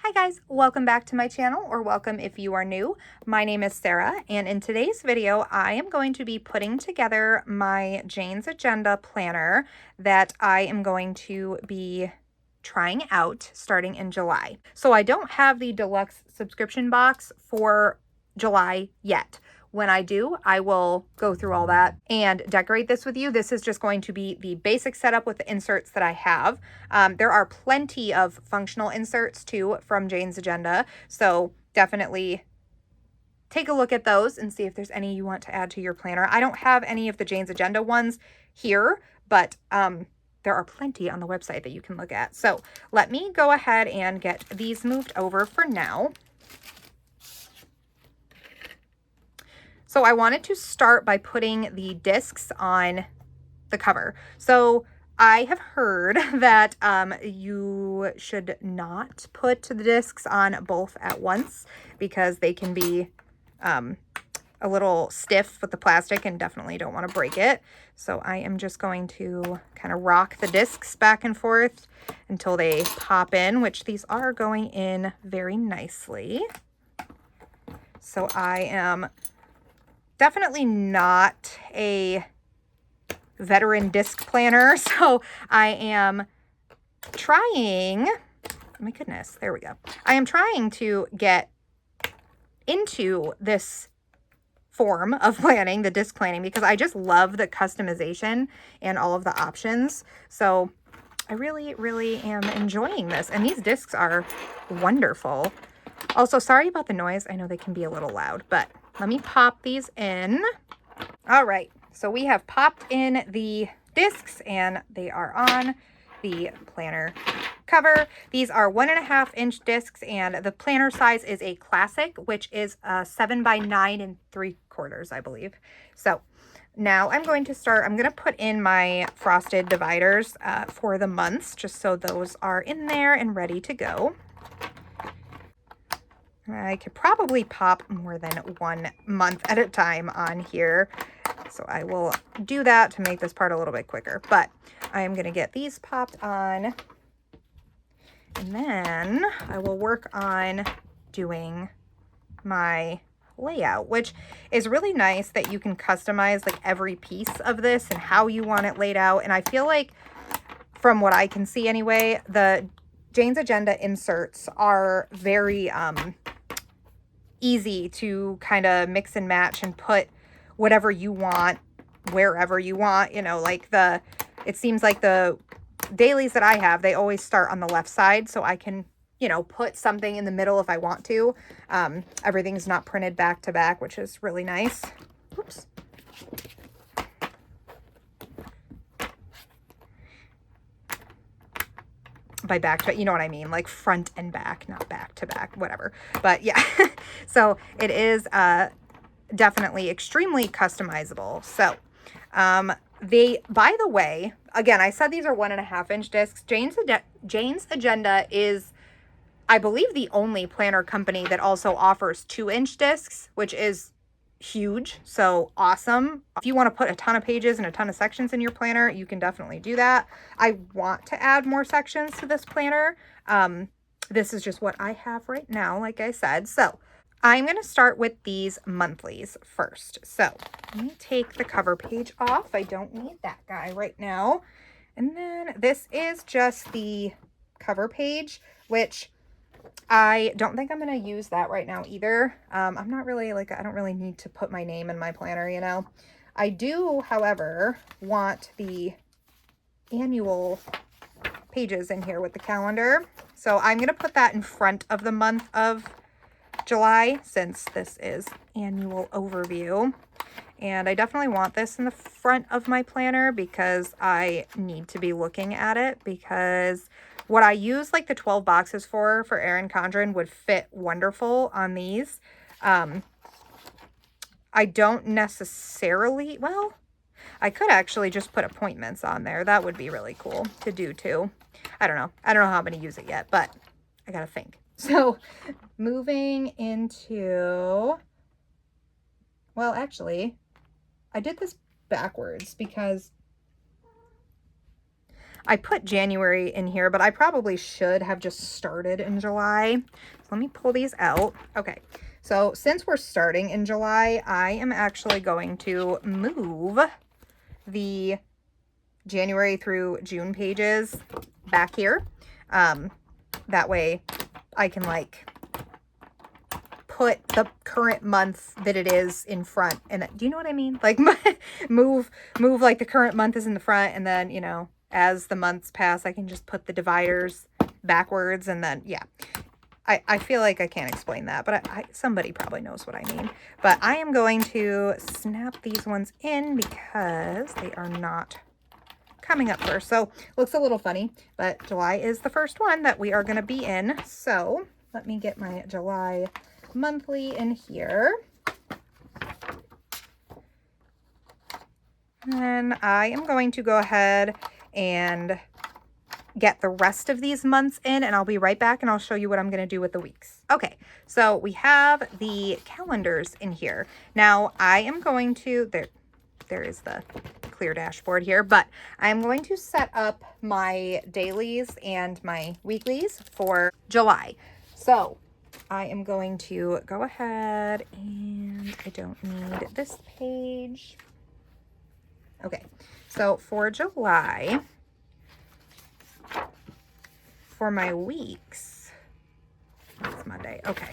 Hi guys, welcome back to my channel, or welcome if you are new. My name is Sarah, and in today's video, I am going to be putting together my Jane's Agenda planner that I am going to be trying out starting in July. So I don't have the deluxe subscription box for July yet. When I do, I will go through all that and decorate this with you. This is just going to be the basic setup with the inserts that I have. There are plenty of functional inserts too from Jane's Agenda, so definitely take a look at those and see if there's any you want to add to your planner. I don't have any of the Jane's Agenda ones here, but there are plenty on the website that you can look at. So let me go ahead and get these moved over for now. So I wanted to start by putting the discs on the cover. So I have heard that you should not put the discs on both at once because they can be a little stiff with the plastic and definitely don't want to break it. So I am just going to kind of rock the discs back and forth until they pop in, which these are going in very nicely. So I am definitely not a veteran disc planner, so I am trying, my goodness, there we go. I am trying to get into this form of planning, the disc planning, because I just love the customization and all of the options. So I really, really am enjoying this, and these discs are wonderful. Also, sorry about the noise. I know they can be a little loud, but let me pop these in. All right, so we have popped in the discs and they are on the planner cover. These are 1.5 inch discs, and the planner size is a classic, which is 7 by 9 3/4, I believe. So now I'm going to put in my frosted dividers for the months, just so those are in there and ready to go. I could probably pop more than 1 month at a time on here, so I will do that to make this part a little bit quicker. But I am going to get these popped on, and then I will work on doing my layout, which is really nice that you can customize like every piece of this and how you want it laid out. And I feel like, from what I can see anyway, the Jane's Agenda inserts are very easy to kind of mix and match and put whatever you want wherever you want. You know, like it seems like the dailies that I have, they always start on the left side, so I can, you know, put something in the middle if I want to. Everything's not printed back to back, which is really nice. Oops. By back to, you know what I mean, like front and back, not back to back, whatever. But yeah, so it is definitely extremely customizable. So by the way, again, I said these are 1.5 inch discs. Jane's Agenda is, I believe, the only planner company that also offers 2-inch discs, which is huge. So awesome. If you want to put a ton of pages and a ton of sections in your planner, you can definitely do that. I want to add more sections to this planner. This is just what I have right now, like I said. So I'm going to start with these monthlies first. So let me take the cover page off. I don't need that guy right now. And then this is just the cover page, which I don't think I'm going to use that right now either. I'm not really I don't really need to put my name in my planner, you know. I do, however, want the annual pages in here with the calendar. So I'm going to put that in front of the month of July, since this is annual overview. And I definitely want this in the front of my planner because I need to be looking at it, because what I use like the 12 boxes for Erin Condren would fit wonderful on these. I don't necessarily, well, I could actually just put appointments on there. That would be really cool to do too. I don't know how I'm going to use it yet, but I got to think. So moving into, well, actually, I did this backwards because I put January in here, but I probably should have just started in July. So let me pull these out. Okay, so since we're starting in July, I am actually going to move the January through June pages back here. That way I can like put the current month that it is in front, and do you know what I mean? Like move like the current month is in the front, and then, you know, as the months pass, I can just put the dividers backwards, and then, yeah. I feel like I can't explain that, but somebody probably knows what I mean. But I am going to snap these ones in because they are not coming up first. So looks a little funny, but July is the first one that we are going to be in. So let me get my July monthly in here. And I am going to go ahead and get the rest of these months in, and I'll be right back and I'll show you what I'm going to do with the weeks. Okay, so we have the calendars in here. Now I am going to, there is the clear dashboard here, but I'm going to set up my dailies and my weeklies for July. So I am going to go ahead, and I don't need this page. Okay, so for July, for my weeks, that's Monday. Okay,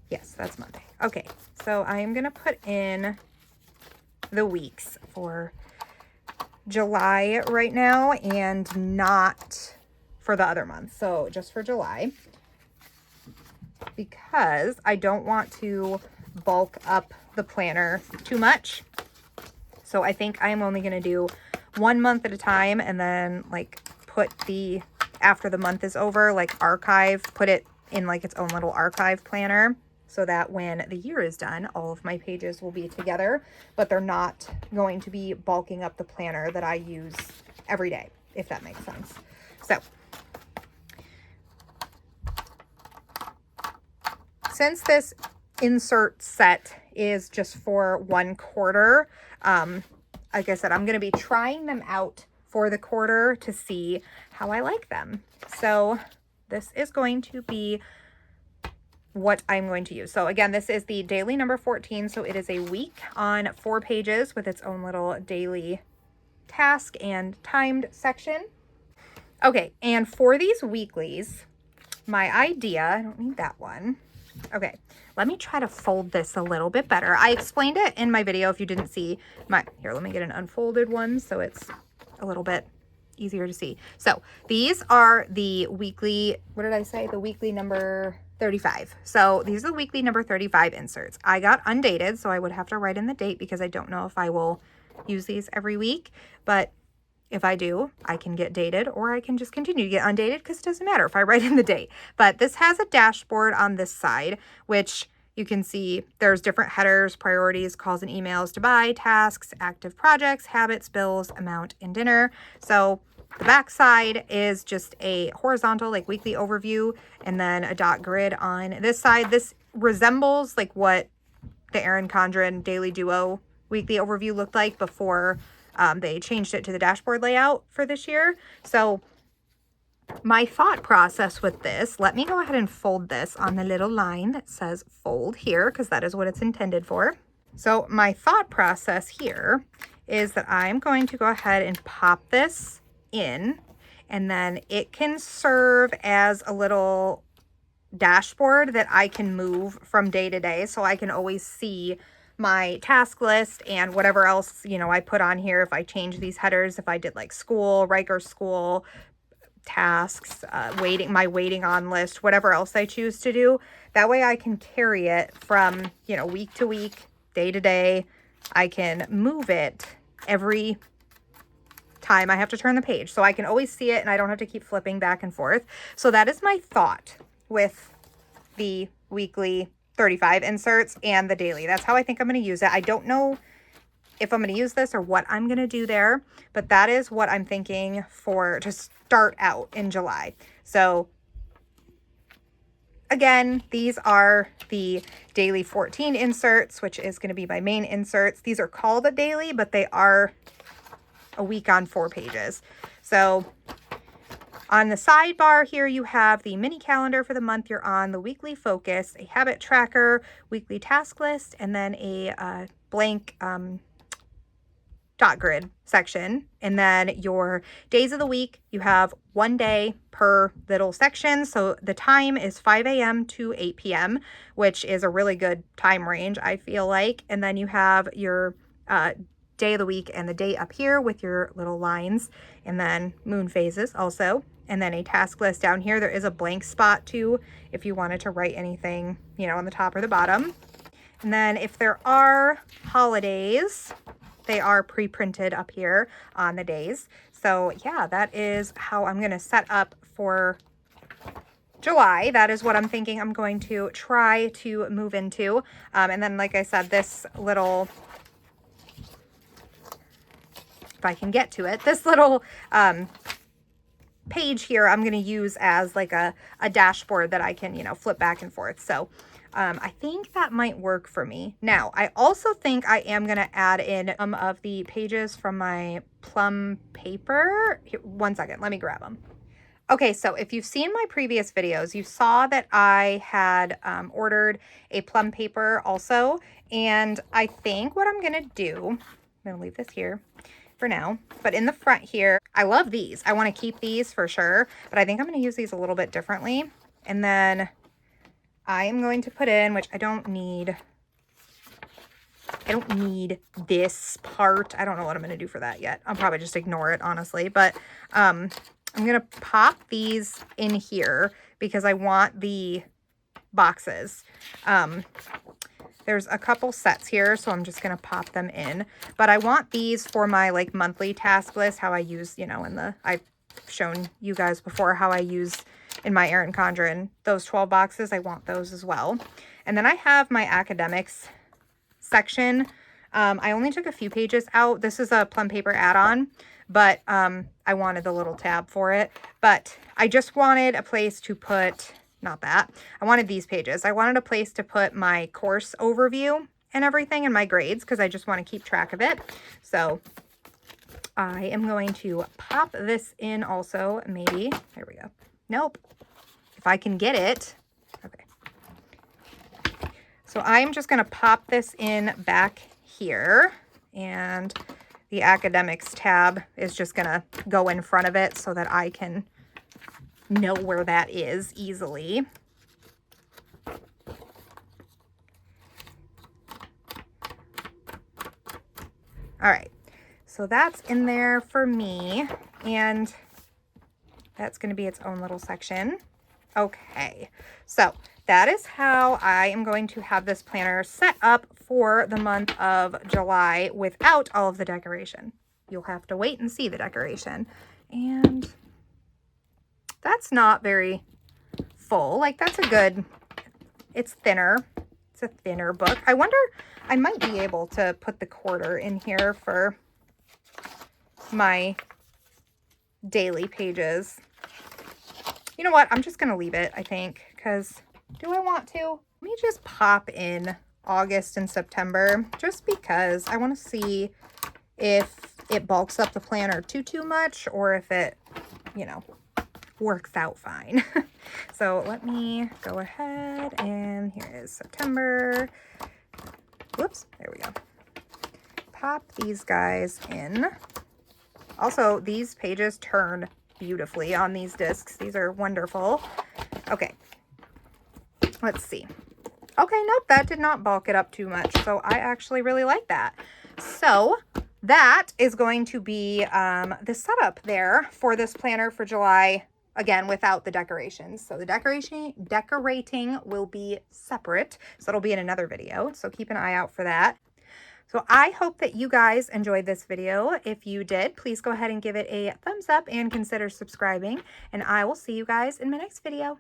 yes, that's Monday. Okay, so I am going to put in the weeks for July right now and not for the other months. So just for July, because I don't want to bulk up the planner too much. So I think I'm only going to do 1 month at a time, and then like put the, after the month is over, like archive, put it in like its own little archive planner, so that when the year is done, all of my pages will be together, but they're not going to be bulking up the planner that I use every day, if that makes sense. So since this insert set is just for 1 quarter, like I said, I'm going to be trying them out for the quarter to see how I like them. So this is going to be what I'm going to use. So again, this is the daily number 14. So it is a week on 4 pages with its own little daily task and timed section. Okay, and for these weeklies, my idea, I don't need that one. Okay, let me try to fold this a little bit better. I explained it in my video if you didn't see my, here, let me get an unfolded one so it's a little bit easier to see. So these are the weekly, what did I say? The weekly number 35. So these are the weekly number 35 inserts. I got undated, so I would have to write in the date because I don't know if I will use these every week, but if I do, I can get dated, or I can just continue to get undated because it doesn't matter if I write in the date. But this has a dashboard on this side, which you can see there's different headers, priorities, calls and emails to buy, tasks, active projects, habits, bills, amount, and dinner. So the back side is just a horizontal, like weekly overview, and then a dot grid on this side. This resembles like what the Erin Condren Daily Duo weekly overview looked like before they changed it to the dashboard layout for this year. So my thought process with this, let me go ahead and fold this on the little line that says fold here, because that is what it's intended for. So my thought process here is that I'm going to go ahead and pop this in, and then it can serve as a little dashboard that I can move from day to day, so I can always see my task list and whatever else, you know, I put on here. If I change these headers, if I did like school, Riker school, tasks, my waiting on list, whatever else I choose to do, that way I can carry it from, you know, week to week, day to day. I can move it every time I have to turn the page, so I can always see it and I don't have to keep flipping back and forth. So that is my thought with the weekly 35 inserts and the daily. That's how I think I'm going to use it. I don't know if I'm going to use this or what I'm going to do there, but that is what I'm thinking for to start out in July. So again, these are the daily 14 inserts, which is going to be my main inserts. These are called a daily, but they are a week on 4 pages. So On the sidebar here, you have the mini calendar for the month you're on, the weekly focus, a habit tracker, weekly task list, and then a blank dot grid section. And then your days of the week, you have 1 day per little section. So the time is 5 a.m. to 8 p.m., which is a really good time range, I feel like. And then you have your day of the week and the date up here with your little lines, and then moon phases also. And then a task list down here. There is a blank spot too if you wanted to write anything, you know, on the top or the bottom. And then if there are holidays, they are pre-printed up here on the days. So yeah, that is how I'm going to set up for July. That is what I'm thinking I'm going to try to move into. And then, like I said, this little, if I can get to it, this little page here, I'm going to use as like a dashboard that I can, you know, flip back and forth. So I think that might work for me. Now, I also think I am going to add in some of the pages from my plum paper. Here, 1 second, let me grab them. Okay, so if you've seen my previous videos, you saw that I had ordered a plum paper also. And I think what I'm going to do, I'm going to leave this here for now, but in the front here, I love these. I want to keep these for sure, but I think I'm going to use these a little bit differently. And then I am going to put in, which I don't need this part. I don't know what I'm going to do for that yet. I'll probably just ignore it, honestly. But I'm going to pop these in here because I want the boxes. There's a couple sets here, so I'm just going to pop them in. But I want these for my like monthly task list, how I use, you know, I've shown you guys before how I use in my Erin Condren, those 12 boxes. I want those as well. And then I have my academics section. I only took a few pages out. This is a plum paper add-on, but I wanted the little tab for it. But I just wanted a place to put, not that, I wanted these pages. I wanted a place to put my course overview and everything and my grades because I just want to keep track of it. So I am going to pop this in also, maybe. There we go. Nope. If I can get it. Okay. So I'm just going to pop this in back here, and the academics tab is just going to go in front of it so that I can know where that is easily. All right. So that's in there for me, and that's going to be its own little section. Okay, so that is how I am going to have this planner set up for the month of July without all of the decoration. You'll have to wait and see the decoration. And that's not very full. Like, that's a good, it's thinner. It's a thinner book. I wonder, I might be able to put the quarter in here for my daily pages. You know what? I'm just going to leave it, I think, because do I want to? Let me just pop in August and September just because I want to see if it bulks up the planner too much or if it, you know, works out fine. So let me go ahead, and here is September. Whoops, there we go. Pop these guys in. Also, these pages turn beautifully on these discs. These are wonderful. Okay, let's see. Okay, nope, that did not bulk it up too much. So I actually really like that. So that is going to be the setup there for this planner for July, again, without the decorations. So the decorating will be separate. So it'll be in another video. So keep an eye out for that. So I hope that you guys enjoyed this video. If you did, please go ahead and give it a thumbs up and consider subscribing. And I will see you guys in my next video.